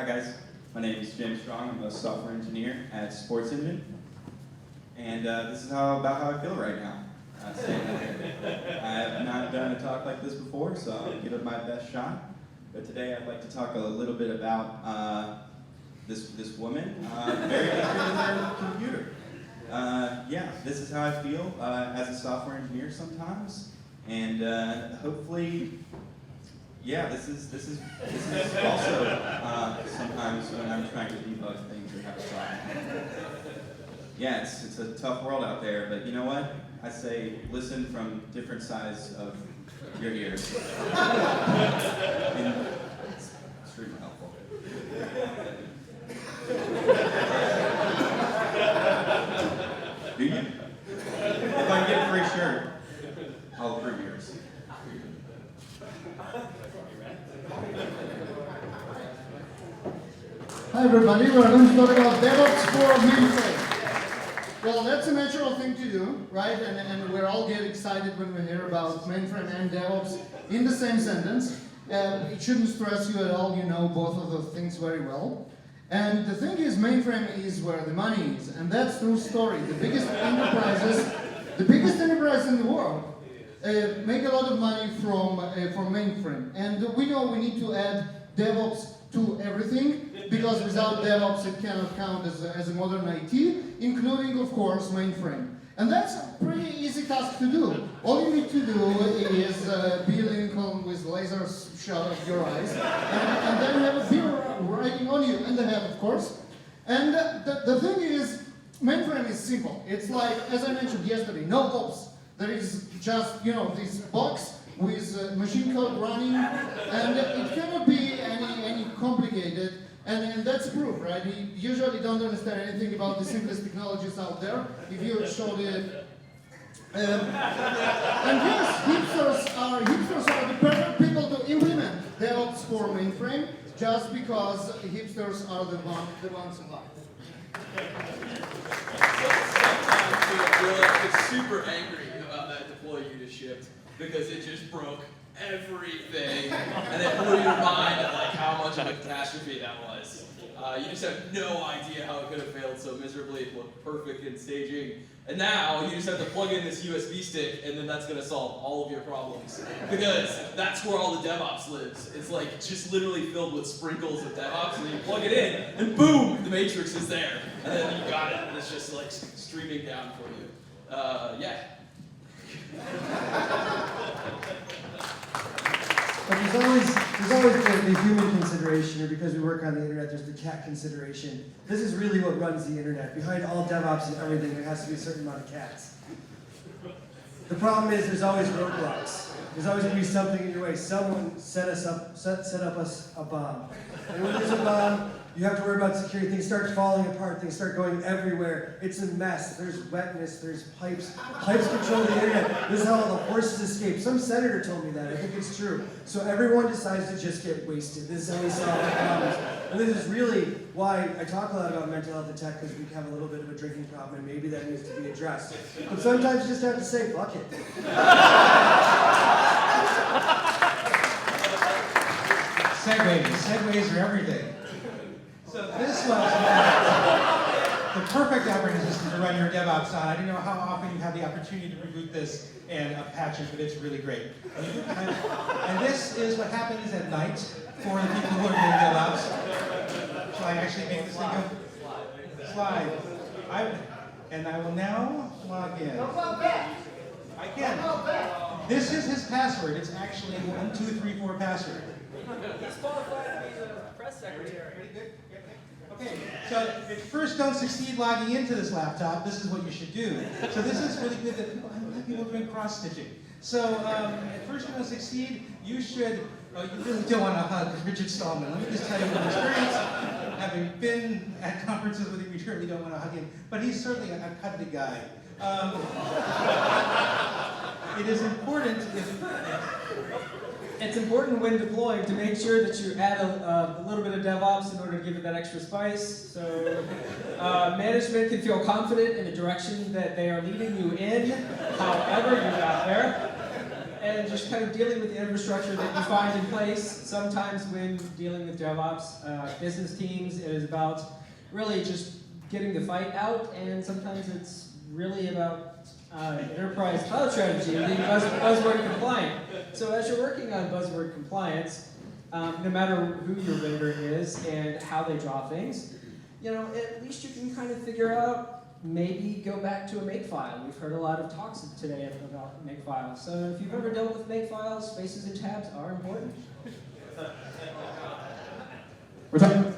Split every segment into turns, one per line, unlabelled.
Hi guys, my name is James Strong. I'm a software engineer at Sports Engine, and this is about how I feel right now. Standing here. I have not done a talk like this before, so I'll give it my best shot. But today I'd like to talk a little bit about this woman very interested in her computer. Yeah, this is how I feel as a software engineer sometimes, and hopefully. Yeah, this is also sometimes when I'm trying to debug things or have a problem. Yeah, it's a tough world out there, but you know what? I say listen from different sides of your ears. And it's extremely helpful. Do you? If I get a free shirt, I'll approve yours.
Hi everybody, we're going to talk about DevOps for mainframe. Well, that's a natural thing to do, right? And we all get excited when we hear about mainframe and DevOps in the same sentence. It shouldn't stress you at all, you know both of those things very well. And the thing is, mainframe is where the money is, and that's true story. The biggest enterprises in the world make a lot of money from mainframe. And we know we need to add DevOps to everything, because without DevOps it cannot count as a modern IT, including, of course, mainframe. And that's a pretty easy task to do. All you need to do is be Lincoln with lasers shot at your eyes, and then have a beer riding on you, and the head, of course. And the thing is, mainframe is simple. It's like, as I mentioned yesterday, no ops. There is just, this box with machine code running, and it cannot be any complicated, and that's proof, right? You usually don't understand anything about the simplest technologies out there if you show the. And yes, hipsters are the perfect people to implement DevOps for mainframe, just because hipsters are the ones alive.
Sometimes you're like super angry about that deploy you just shipped because it just broke everything and it blew your mind at like how much of a catastrophe that was. You just have no idea how it could have failed so miserably. It looked perfect in staging. And now you just have to plug in this USB stick and then that's going to solve all of your problems. Because that's where all the DevOps lives. It's like just literally filled with sprinkles of DevOps, and then you plug it in and boom, the matrix is there. And then you got it, and it's just like streaming down for you. Yeah.
But there's always the human consideration, or because we work on the internet, there's the cat consideration. This is really what runs the internet. Behind all DevOps and everything, there has to be a certain amount of cats. The problem is there's always roadblocks. There's always going to be something in your way. Someone set up a bomb. And when there's a bomb, you have to worry about security. Things start falling apart. Things start going everywhere. It's a mess. There's wetness. There's pipes. Pipes control the internet. This is how all the horses escape. Some senator told me that. I think it's true. So everyone decides to just get wasted. This is how we solve the problems. And this is really why I talk a lot about mental health and tech, because we have a little bit of a drinking problem, and maybe that needs to be addressed. But sometimes you just have to say, fuck it.
Segways are everything. So this was the perfect operating system to run your DevOps on. I don't know how often you have the opportunity to reboot this and patch it, but it's really great. And this is what happens at night for the people who are doing DevOps. Shall I actually make this thing go? Slide. And I will now log in. I can. This is his password. It's actually 1234 password.
He's qualified to be the press secretary.
Okay, so if you first don't succeed logging into this laptop, this is what you should do. So this is really good that people doing cross-stitching. So if first you don't succeed, you should, you really don't want to hug Richard Stallman. Let me just tell you from experience, having been at conferences with him, you surely don't want to hug him. But he's certainly a cuddly guy. It is important
It's important when deploying to make sure that you add a little bit of DevOps in order to give it that extra spice. So management can feel confident in the direction that they are leading you in, however you got there. and just kind of dealing with the infrastructure that you find in place. Sometimes when dealing with DevOps, business teams, it is about really just getting the fight out, and sometimes it's really about enterprise cloud strategy and being buzzword compliant. So as you're working on buzzword compliance, no matter who your vendor is and how they draw things, at least you can kind of figure out, maybe go back to a makefile. We've heard a lot of talks today about makefiles. So if you've ever dealt with makefiles, spaces and tabs are important.
We're talking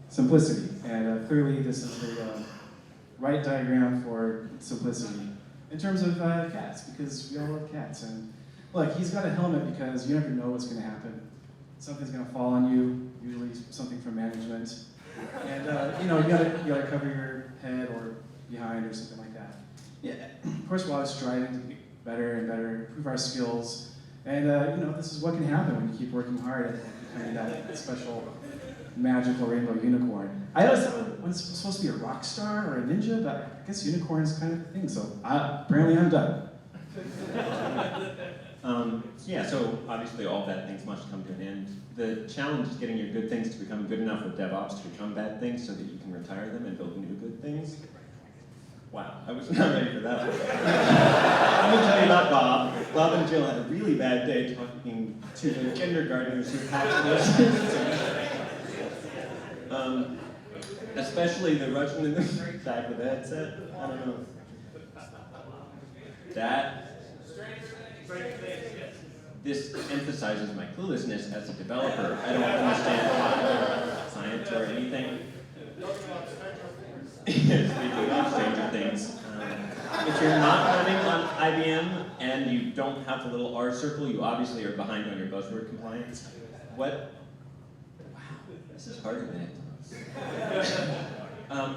simplicity, and clearly this is the right diagram for simplicity in terms of cats, because we all love cats. And look, he's got a helmet because you never know what's going to happen. Something's going to fall on you, usually something from management, and you gotta cover your head or behind or something like that. Yeah, of course, we're always striving to get better and better, improve our skills, and this is what can happen when you keep working hard at becoming that special, magical rainbow unicorn. I know someone's supposed to be a rock star or a ninja, but I guess unicorn is kind of the thing. So apparently, I'm done.
Yeah, so obviously all bad things must come to an end. The challenge is getting your good things to become good enough with DevOps to become bad things so that you can retire them and build new good things. Wow, I was not ready for that one. I'm going to tell you about Bob. Bob and Jill had a really bad day talking to the kindergartners who packed those. Especially the Russian in the back with the headset. I don't know. This emphasizes my cluelessness as a developer. I don't understand popular science or anything. Speaking of Stranger Things, if you're not running on IBM and you don't have the little R circle, you obviously are behind on your buzzword compliance. What? Wow, this is harder than I thought.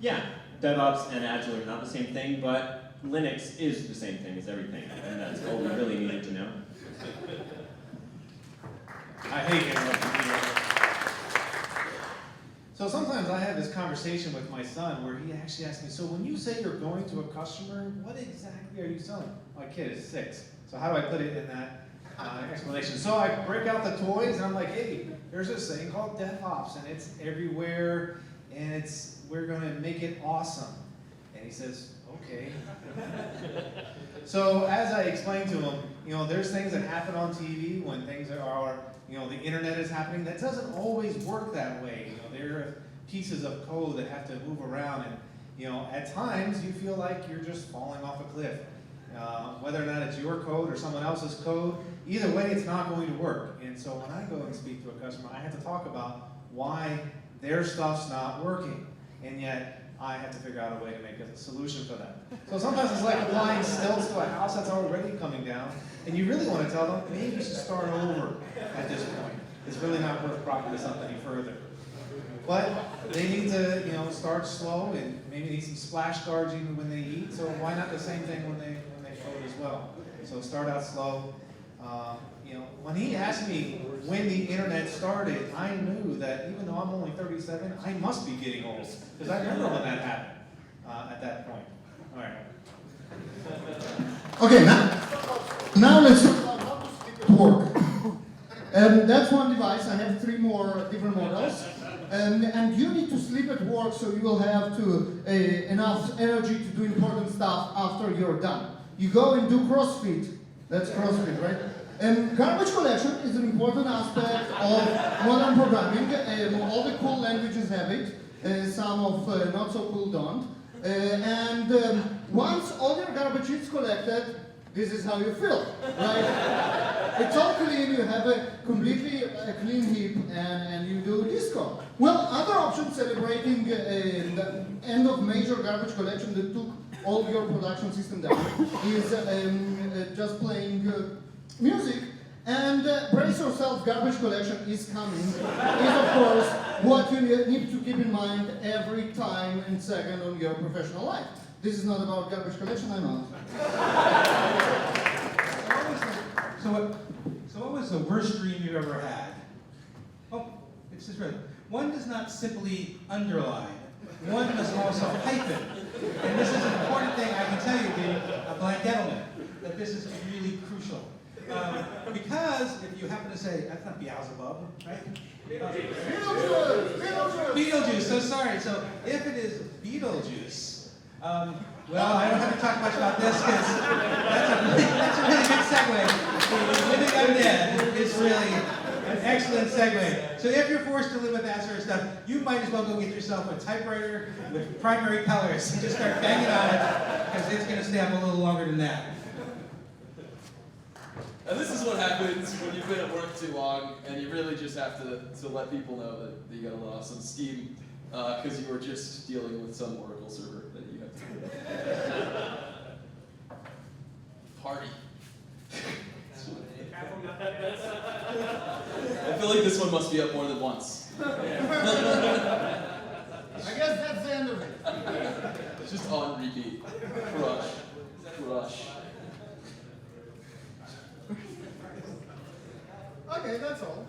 Yeah, DevOps and Agile are not the same thing, but Linux is the same thing as everything, and that's all we really needed to know.
I hate interrupting you. So sometimes I have this conversation with my son where he actually asks me, so when you say you're going to a customer, what exactly are you selling? My kid is 6, so how do I put it in that explanation? So I break out the toys and I'm like, hey, there's this thing called DevOps and it's everywhere and we're gonna make it awesome. And he says, okay. So as I explained to him, there's things that happen on TV when things are, the internet is happening. That doesn't always work that way. There are pieces of code that have to move around, and at times you feel like you're just falling off a cliff. Whether or not it's your code or someone else's code, either way, it's not going to work. And so when I go and speak to a customer, I have to talk about why their stuff's not working, and yet I have to figure out a way to make a solution for that. So sometimes it's like applying stilts to a house that's already coming down, and you really want to tell them, maybe you should start over at this point. It's really not worth propping this up any further. But they need to, start slow and maybe need some splash guards even when they eat. So why not the same thing when they code as well? So start out slow. When he asked me when the internet started, I knew that even though I'm only 37, I must be getting old because I remember when that happened at that point. All right.
Okay, now let's talk about how to sleep at work. That's one device. I have 3 more different models. And you need to sleep at work so you will have enough energy to do important stuff after you're done. You go and do CrossFit. That's CrossFit, right? Garbage collection is an important aspect of modern programming. All the cool languages have it. Some of not so cool don't. Once all your garbage is collected, this is how you feel, right? It's all clean, you have a completely clean heap, and you do disco. Well, other options celebrating the end of major garbage collection that took all your production system down is just playing music. And brace yourself, garbage collection is coming. Is of course what you need to keep in mind every time and second on your professional life. This is not about garbage collection, I know.
So what was the worst dream you've ever had? Oh, it's just right. One does not simply underline. One must also hyphen. And this is an important thing I can tell you being a black gentleman. that this is really crucial. Because if you happen to say, that's not Beelzebub, right?
Beetlejuice! Beetlejuice!
Beetlejuice, so sorry. So if it is Beetlejuice, well, I don't have to talk much about this because that's a really good segue. Living Undead is really an excellent segue. So if you're forced to live with that sort of stuff, you might as well go get yourself a typewriter with primary colors and just start banging on it because it's going to stay up a little longer than that.
And this is what happens when you've been at work too long and you really just have to let people know that you gotta let off some steam because you were just dealing with some Oracle server that you have to party. I feel like this one must be up more than once.
I guess that's the end of it.
It's just on repeat. Crush. Crush.
Okay, that's all.